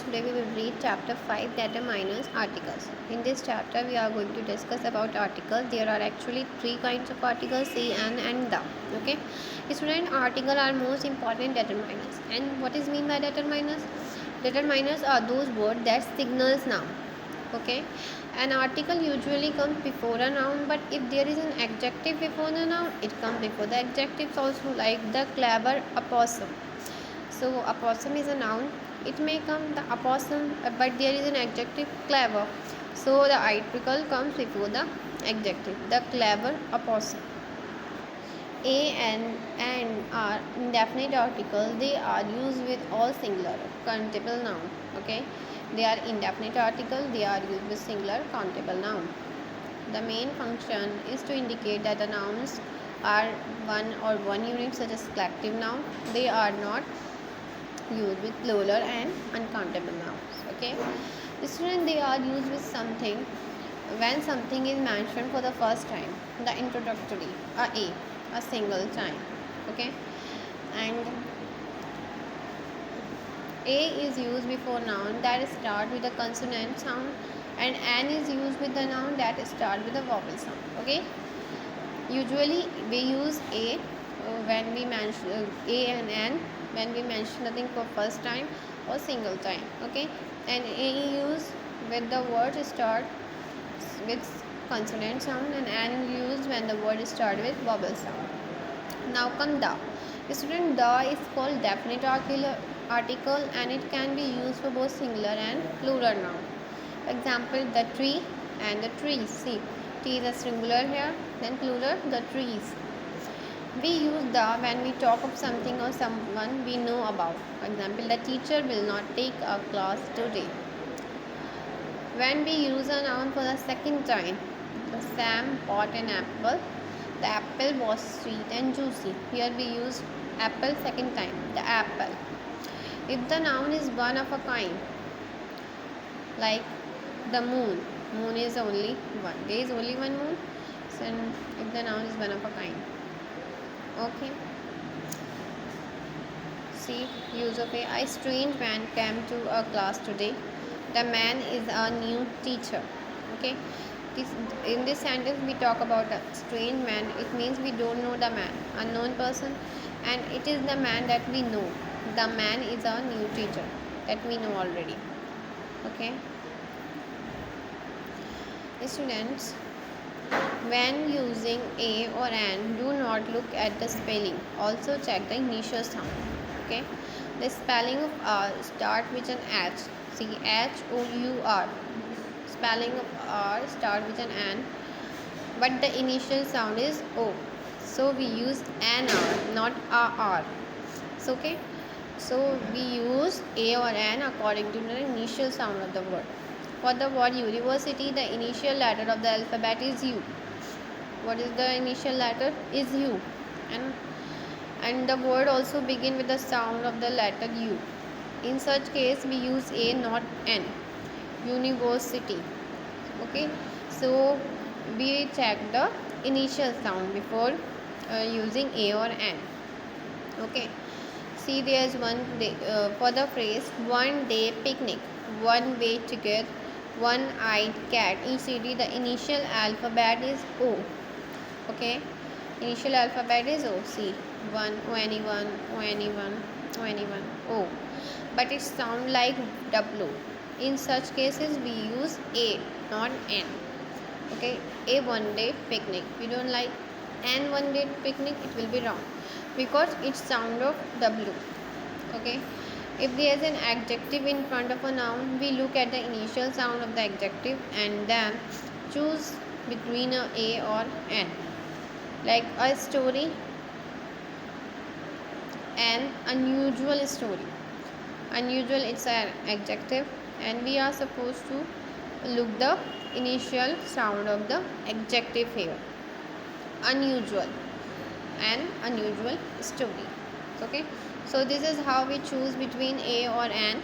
Today we will read chapter 5, determiners, articles. In this chapter we are going to discuss about articles. There are actually three kinds of articles, see, and the. Okay, student, article are most important determiners. And what is mean by determiners? Determiners are those words that signals noun. Okay, an article usually comes before a noun, but if there is an adjective before the noun, it comes before the adjectives also, like the clever opossum. So opossum is a noun. It may come the opossum, but there is an adjective clever. So the article comes before the adjective. The clever opossum. A and are indefinite articles. They are used with all singular countable noun. Okay, they are indefinite article. They are used with singular countable noun. The main function is to indicate that the nouns are one unit, such as collective noun. They are not used with plural and uncountable nouns. Okay, student, they are used with something when something is mentioned for the first time. The introductory, a single time. Okay, and a is used before noun that start with a consonant sound, and an is used with the noun that start with a vowel sound. Okay, usually we use a when we mention a and n when we mention nothing for first time or single time. Okay, and a used with the word start with consonant sound, and an is used when the word start with vowel sound. Now come the. Student, the is called definite article and it can be used for both singular and plural noun. Example, the tree and the trees. See, T is a singular here, then plural, the trees. We use the when we talk of something or someone we know about. For example, the teacher will not take a class today. When we use a noun for the second time, the Sam bought an apple. The apple was sweet and juicy. Here we use apple second time, the apple. If the noun is one of a kind, like the moon, moon is only one. There is only one moon. So if the noun is one of a kind. Okay. See, use of a strange man came to a class today. The man is a new teacher. Okay. In this sentence we talk about a strange man. It means we don't know the man, unknown person, and it is the man that we know. The man is a new teacher that we know already. Okay, students, when using a or an, do not look at the spelling, also check the initial sound. Okay, the spelling of R start with an H. See, H-O-U-R. Spelling of R start with an N, but the initial sound is O. So we use an R, not a R. So, okay. So we use a or an according to the initial sound of the word. For the word university, the initial letter of the alphabet is U. What is the initial letter? Is U. And the word also begin with the sound of the letter U. In such case, we use A, not N. University. Okay, so we check the initial sound before using A or N. Okay, see, there is one day for the phrase one day picnic, one way ticket, one-eyed cat, etc. The initial alphabet is O. Okay, initial alphabet is O. See, 1, O-N-E-1, O-N-E-1, O-N-E-1, O. But it sounds like W. In such cases, we use A, not N. Okay, a one day picnic. We don't like N one day picnic, it will be wrong because it's sound of W. Okay, if there is an adjective in front of a noun, we look at the initial sound of the adjective and then choose between a or N. Like a story, an unusual story. Unusual, it's an adjective, and we are supposed to look the initial sound of the adjective here. Unusual, an unusual story. Okay, so this is how we choose between a or an.